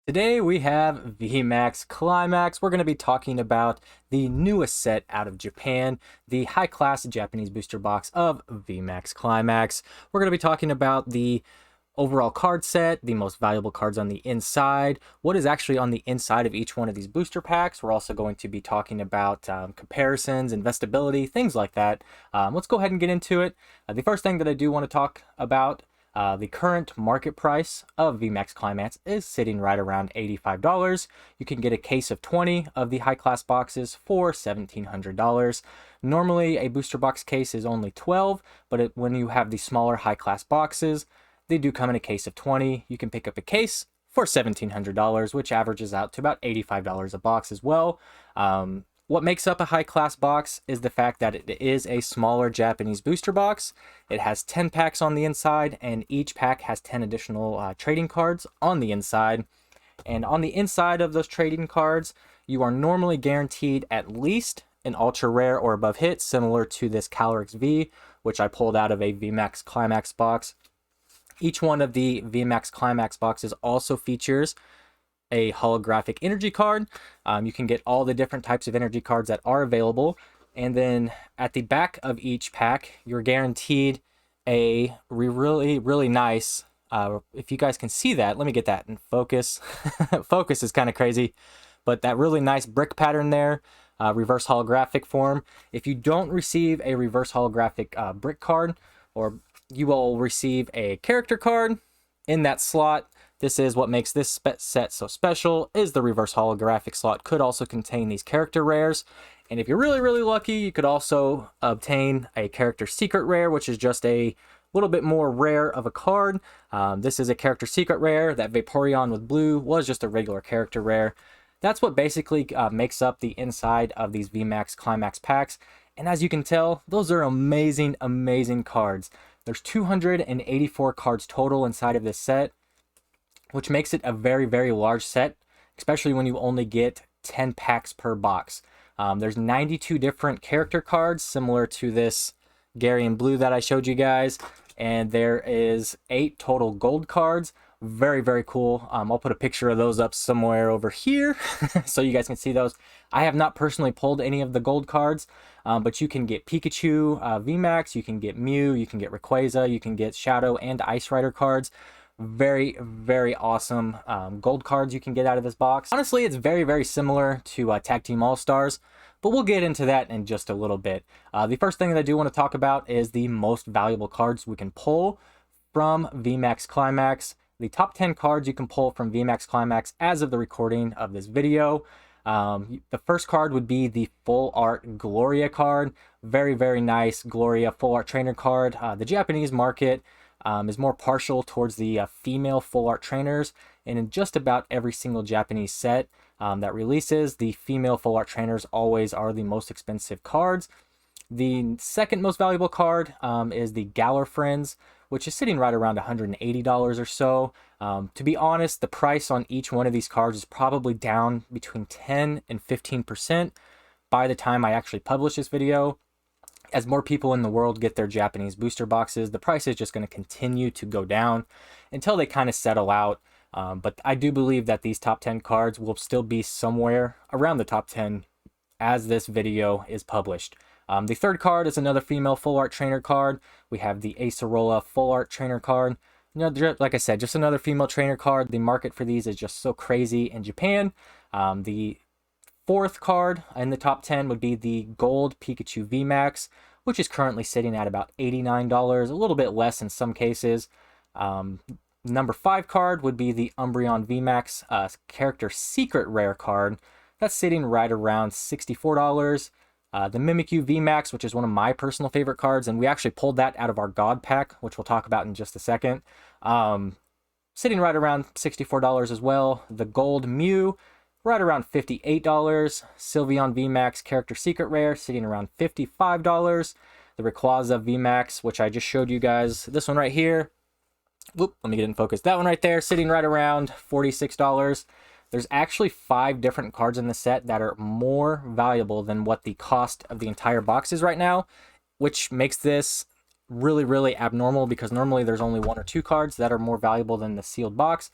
Today we have VMAX Climax. We're going to be talking about the newest set out of Japan, the high-class Japanese booster box of VMAX Climax. We're going to be talking about the overall card set, the most valuable cards on the inside, what is actually on the inside of each one of these booster packs. We're also going to be talking about comparisons, investability, things like that. Let's go ahead and get into it. The first thing that I do want to talk about, the current market price of VMAX Climax is sitting right around $85. You can get a case of 20 of the high-class boxes for $1,700. Normally, a booster box case is only 12, but when you have the smaller high-class boxes, they do come in a case of 20. You can pick up a case for $1,700, which averages out to about $85 a box as well. What makes up a high-class box is the fact that it is a smaller Japanese booster box. It has 10 packs on the inside, and each pack has 10 additional trading cards on the inside. And on the inside of those trading cards, you are normally guaranteed at least an ultra rare or above hit, similar to this Calyrex V, which I pulled out of a VMAX Climax box. Each one of the VMAX Climax boxes also features a holographic energy card. You can get all the different types of energy cards that are available. And then at the back of each pack, you're guaranteed a really nice, if you guys can see that, let me get that in focus. Focus is kind of crazy, but that really nice brick pattern there, reverse holographic form. If you don't receive a reverse holographic brick card, or you will receive a character card in that slot. This is what makes this set so special, is the reverse holographic slot could also contain these character rares. And if you're really lucky, you could also obtain a character secret rare, which is just a little bit more rare of a card. This is a character secret rare. That Vaporeon with blue was just a regular character rare. That's what basically makes up the inside of these VMAX Climax packs. And as you can tell, those are amazing cards. There's 284 cards total inside of this set, which makes it a very large set, especially when you only get 10 packs per box. There's 92 different character cards, similar to this Gary in blue that I showed you guys, and there is 8 total gold cards. Very cool. I'll put a picture of those up somewhere over here so you guys can see those. I have not personally pulled any of the gold cards, but you can get Pikachu VMAX, you can get Mew, you can get Rayquaza, you can get Shadow and Ice Rider cards. Very awesome gold cards you can get out of this box. Honestly, it's very similar to Tag Team All-Stars, but we'll get into that in just a little bit. The first thing that I do want to talk about is the most valuable cards we can pull from VMAX Climax. The top 10 cards you can pull from VMAX Climax as of the recording of this video. The first card would be the Full Art Gloria card. Very nice Gloria Full Art Trainer card. The Japanese market is more partial towards the female full art trainers, and in just about every single Japanese set that releases, the female full art trainers always are the most expensive cards. The second most valuable card is the Galar Friends, which is sitting right around $180 or so. To be honest, the price on each one of these cards is probably down between 10 and 15% by the time I actually publish this video. As more people in the world get their Japanese booster boxes, the price is just going to continue to go down until they kind of settle out. But I do believe that these top 10 cards will still be somewhere around the top 10 as this video is published. The third card is another female full art trainer card. We have the Acerola full art trainer card. You know, like I said, just another female trainer card. The market for these is just so crazy in Japan. The fourth card in the top 10 would be the Gold Pikachu Vmax, which is currently sitting at about $89, a little bit less in some cases. Number 5 card would be the Umbreon Vmax character secret rare card. That's sitting right around $64. The Mimikyu Vmax, which is one of my personal favorite cards, and we actually pulled that out of our God pack, which we'll talk about in just a second. Sitting right around $64 as well. The Gold Mew, right around $58. Sylveon Vmax character secret rare, sitting around $55. The Rayquaza Vmax, which I just showed you guys, this one right here. Whoop, let me get it in focus. That one right there, sitting right around $46. There's actually 5 different cards in the set that are more valuable than what the cost of the entire box is right now, which makes this really abnormal, because normally there's only 1 or 2 cards that are more valuable than the sealed box.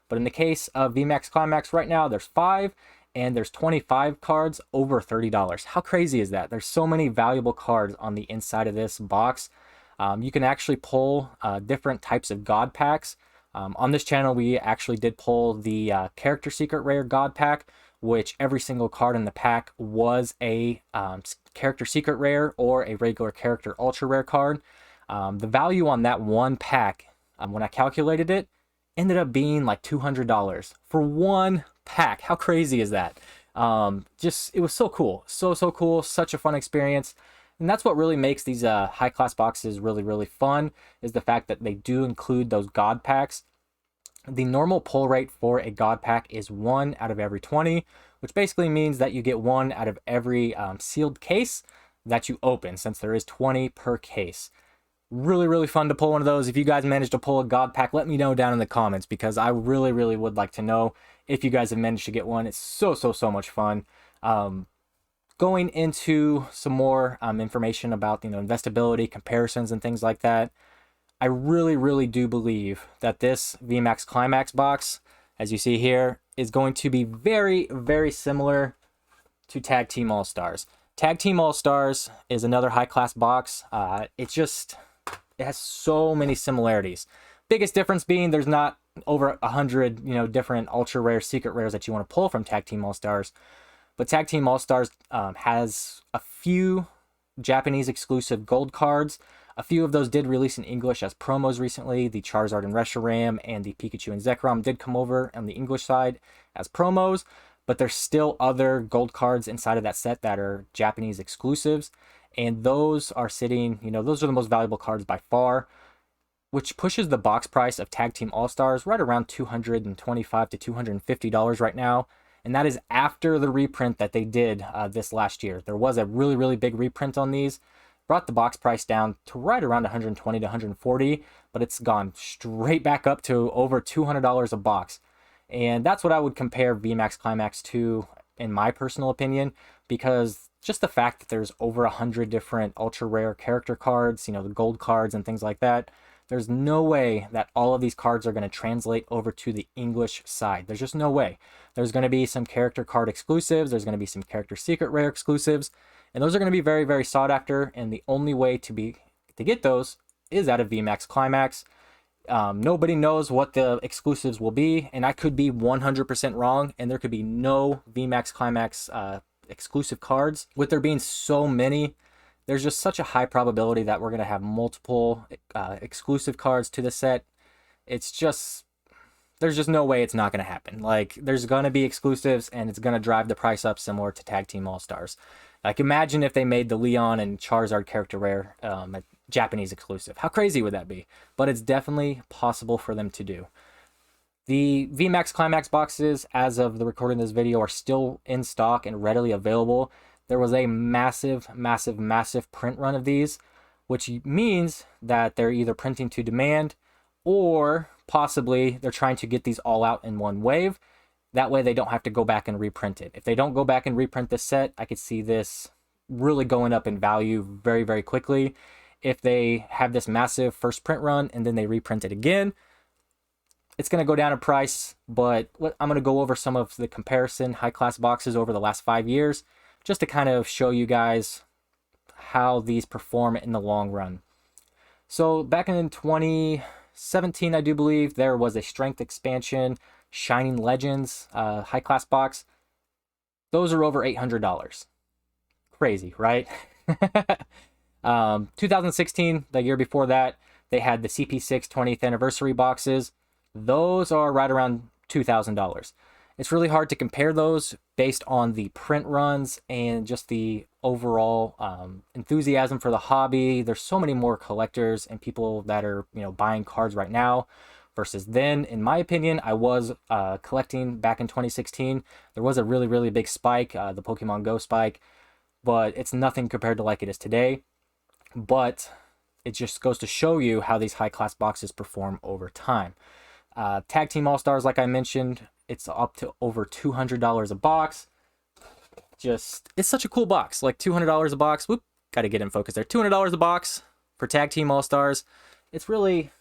But in the case of VMAX Climax right now, there's 5, and there's 25 cards over $30. How crazy is that? There's so many valuable cards on the inside of this box. You can actually pull different types of God packs. On this channel, we actually did pull the Character Secret Rare God Pack, which every single card in the pack was a Character Secret Rare or a regular Character Ultra Rare card. The value on that one pack, when I calculated it, ended up being like $200 for one pack. How crazy is that? It was so cool. So cool. Such a fun experience. And that's what really makes these high class boxes really fun, is the fact that they do include those God packs. The normal pull rate for a God pack is 1 out of every 20, which basically means that you get 1 out of every sealed case that you open, since there is 20 per case. Really fun to pull one of those. If you guys managed to pull a God pack, let me know down in the comments, because I really would like to know if you guys have managed to get one. It's so much fun. Going into some more information about, investability, comparisons, and things like that, I really do believe that this VMAX Climax box, as you see here, is going to be very similar to Tag Team All-Stars. Tag Team All-Stars is another high-class box. It has so many similarities. Biggest difference being there's not over 100, different ultra rare secret rares that you want to pull from Tag Team All-Stars. But Tag Team All-Stars has a few Japanese exclusive gold cards. A few of those did release in English as promos recently. The Charizard and Reshiram and the Pikachu and Zekrom did come over on the English side as promos, but there's still other gold cards inside of that set that are Japanese exclusives, and those are sitting, those are the most valuable cards by far, which pushes the box price of Tag Team All-Stars right around $225 to $250 right now. And that is after the reprint that they did this last year. There was a really big reprint on these, brought the box price down to right around $120 to $140, but it's gone straight back up to over $200 a box. And that's what I would compare VMAX Climax to, in my personal opinion, because just the fact that there's over 100 different ultra rare character cards, the gold cards and things like that, there's no way that all of these cards are going to translate over to the English side. There's just no way. There's going to be some character card exclusives. There's going to be some character secret rare exclusives. And those are going to be very sought after. And the only way to get those is out of VMAX Climax. Nobody knows what the exclusives will be. And I could be 100% wrong. And there could be no VMAX Climax exclusive cards. With there being so many, there's just such a high probability that we're going to have multiple exclusive cards to the set. There's just no way it's not going to happen. Like, there's going to be exclusives, and it's going to drive the price up similar to Tag Team All-Stars. Like, imagine if they made the Leon and Charizard character rare a Japanese exclusive. How crazy would that be? But it's definitely possible for them to do. The VMAX Climax boxes, as of the recording of this video, are still in stock and readily available. There was a massive print run of these, which means that they're either printing to demand, or possibly they're trying to get these all out in one wave. That way they don't have to go back and reprint it. If they don't go back and reprint this set, I could see this really going up in value very quickly. If they have this massive first print run and then they reprint it again, it's going to go down in price. But I'm going to go over some of the comparison high-class boxes over the last 5 years, just to kind of show you guys how these perform in the long run. So back in 2017, I do believe, there was a strength expansion Shining Legends high class box. Those are over $800. Crazy, right? 2016, the year before that, they had the CP6 20th anniversary boxes. Those are right around $2,000. It's really hard to compare those based on the print runs and just the overall enthusiasm for the hobby. There's so many more collectors and people that are, buying cards right now versus then. In my opinion, I was collecting back in 2016. There was a really big spike, the Pokemon Go spike, but it's nothing compared to like it is today. But it just goes to show you how these high class boxes perform over time. Tag Team All-Stars, like I mentioned, it's up to over $200 a box. It's such a cool box. Like $200 a box. Whoop, got to get in focus there. $200 a box for Tag Team All-Stars. It's really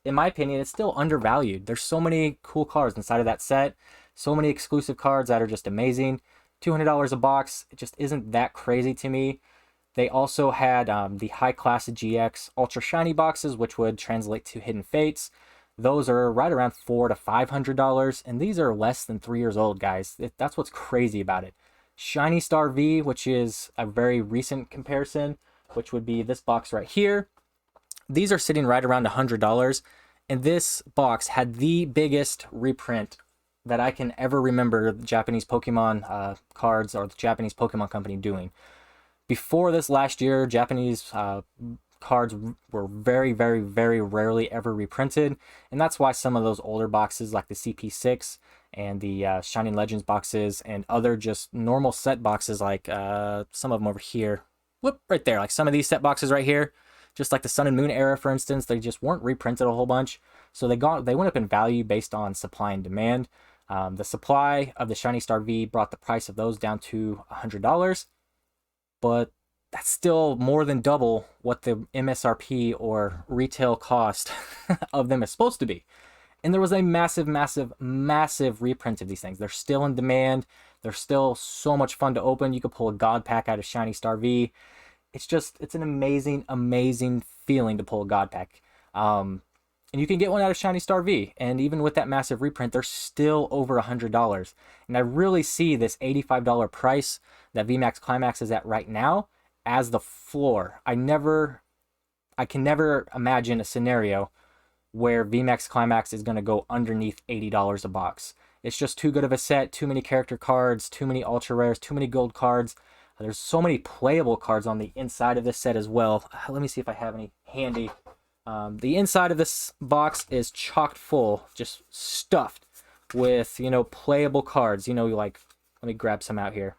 in my opinion, it's still undervalued. There's so many cool cards inside of that set, so many exclusive cards that are just amazing. $200 a box, it just isn't that crazy to me. They also had the high class GX ultra shiny boxes, which would translate to Hidden Fates. Those are right around $400 to $500, and these are less than 3 years old, guys. That's what's crazy about it. Shiny Star V, which is a very recent comparison, which would be this box right here. These are sitting right around $100, and this box had the biggest reprint that I can ever remember the Japanese Pokemon cards or the Japanese Pokemon company doing. Before this last year, Japanese cards were very, very, very rarely ever reprinted, and that's why some of those older boxes like the CP6 and the Shining Legends boxes and other just normal set boxes like some of them over here, whoop, right there, like some of these set boxes right here, just like the Sun and Moon era, for instance, they just weren't reprinted a whole bunch, so they went up in value based on supply and demand. The supply of the Shiny Star V brought the price of those down to $100, but that's still more than double what the MSRP or retail cost of them is supposed to be. And there was a massive, massive, massive reprint of these things. They're still in demand. They're still so much fun to open. You could pull a God Pack out of Shiny Star V. It's an amazing, amazing feeling to pull a God Pack. And you can get one out of Shiny Star V. And even with that massive reprint, they're still over $100. And I really see this $85 price that VMAX Climax is at right now as the floor. I can never imagine a scenario where VMAX Climax is going to go underneath $80 a box. It's just too good of a set, too many character cards, too many ultra rares, too many gold cards. There's so many playable cards on the inside of this set as well. Let me see if I have any handy. The inside of this box is chocked full, just stuffed with, playable cards. Like, let me grab some out here.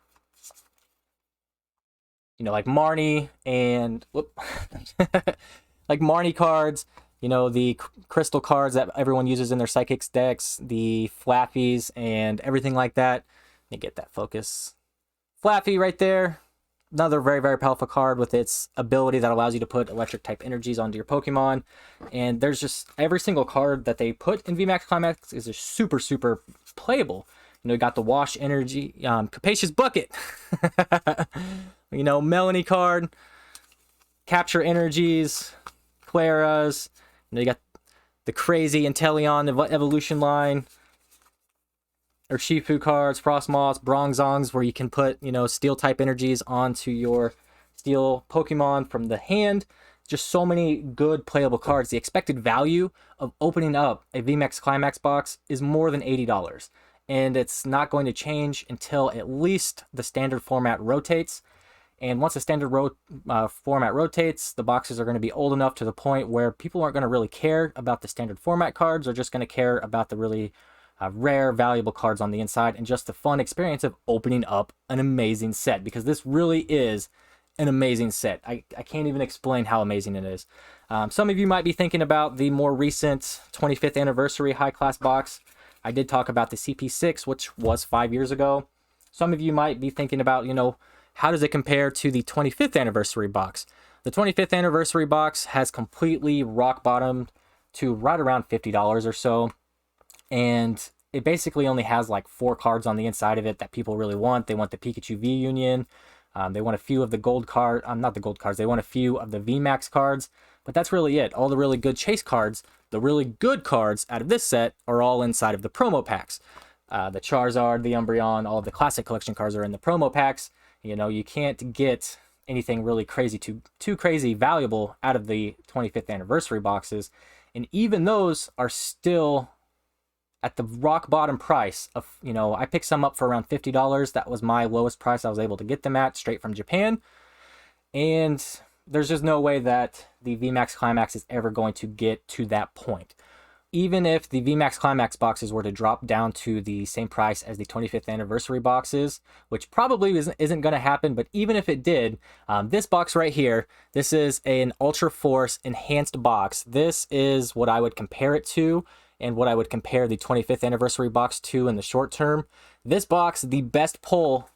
Like Marnie and like Marnie cards, the crystal cards that everyone uses in their Psychics decks, the Flaffies and everything like that. Let me get that focus. Flaffy right there. Another very, very powerful card with its ability that allows you to put electric type energies onto your Pokemon. And there's just every single card that they put in VMAX Climax is just super, super playable. You got the Wash Energy, Capacious Bucket. Melanie card, Capture Energies, Clara's. You got the crazy Inteleon evolution line, or Shifu cards, Frostmoths, Bronzongs, where you can put, steel type energies onto your steel Pokemon from the hand. Just so many good playable cards. The expected value of opening up a VMAX Climax box is more than $80. And it's not going to change until at least the standard format rotates. And once the standard format rotates, the boxes are going to be old enough to the point where people aren't going to really care about the standard format cards. They're just going to care about the really rare, valuable cards on the inside and just the fun experience of opening up an amazing set, because this really is an amazing set. I can't even explain how amazing it is. Some of you might be thinking about the more recent 25th anniversary high-class box. I did talk about the CP6, which was 5 years ago. Some of you might be thinking about, how does it compare to the 25th anniversary box? The 25th anniversary box has completely rock bottomed to right around $50 or so. And it basically only has like 4 cards on the inside of it that people really want. They want the Pikachu V Union. They want a few of the gold card, not the gold cards. They want a few of the VMAX cards, but that's really it. All the really good chase cards, the really good cards out of this set are all inside of the promo packs. The Charizard, the Umbreon, all of the classic collection cards are in the promo packs. You can't get anything really crazy, too crazy valuable out of the 25th anniversary boxes. And even those are still at the rock bottom price of, I picked some up for around $50. That was my lowest price I was able to get them at straight from Japan. And there's just no way that the VMAX Climax is ever going to get to that point. Even if the VMAX Climax boxes were to drop down to the same price as the 25th anniversary boxes, which probably isn't going to happen, but even if it did, this box right here, this is an Ultra Force enhanced box. This is what I would compare it to, and what I would compare the 25th anniversary box to in the short term. This box, the best pull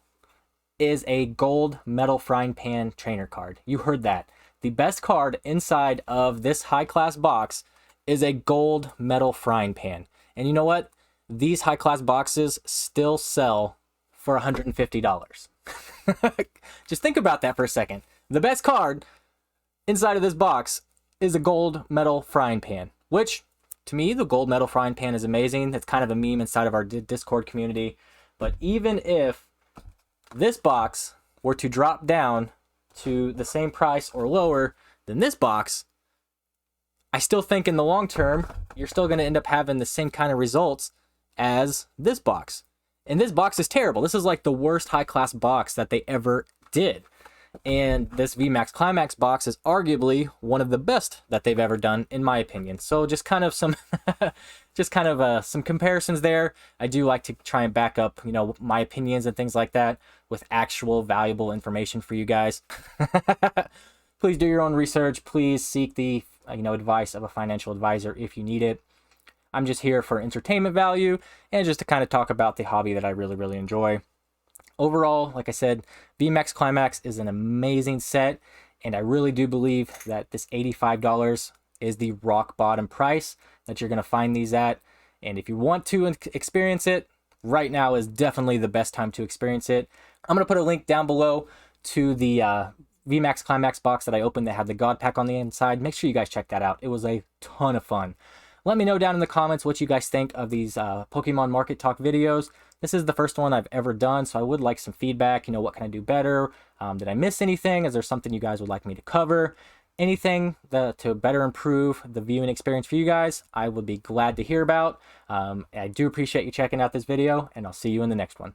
is a gold metal frying pan trainer card. You heard that. The best card inside of this high class box is a gold metal frying pan. And you know what? These high-class boxes still sell for $150. Just think about that for a second. The best card inside of this box is a gold metal frying pan, which to me, the gold metal frying pan is amazing. It's kind of a meme inside of our Discord community. But even if this box were to drop down to the same price or lower than this box, I still think in the long term, you're still going to end up having the same kind of results as this box. And this box is terrible. This is like the worst high-class box that they ever did. And this VMAX Climax box is arguably one of the best that they've ever done, in my opinion. So just kind of some, some comparisons there. I do like to try and back up, you know, my opinions and things like that with actual valuable information for you guys. Please do your own research. Please seek the, advice of a financial advisor if you need it. I'm just here for entertainment value and just to kind of talk about the hobby that I really, really enjoy. Overall, like I said, VMAX Climax is an amazing set, and I really do believe that this $85 is the rock bottom price that you're going to find these at. And if you want to experience it, right now is definitely the best time to experience it. I'm going to put a link down below to the VMAX Climax box that I opened that had the God Pack on the inside. Make sure you guys check that out. It was a ton of fun. Let me know down in the comments what you guys think of these Pokemon Market Talk videos. This is the first one I've ever done, so I would like some feedback. You know, what can I do better? Did I miss anything? Is there something you guys would like me to cover? Anything to better improve the viewing experience for you guys, I would be glad to hear about. I do appreciate you checking out this video, and I'll see you in the next one.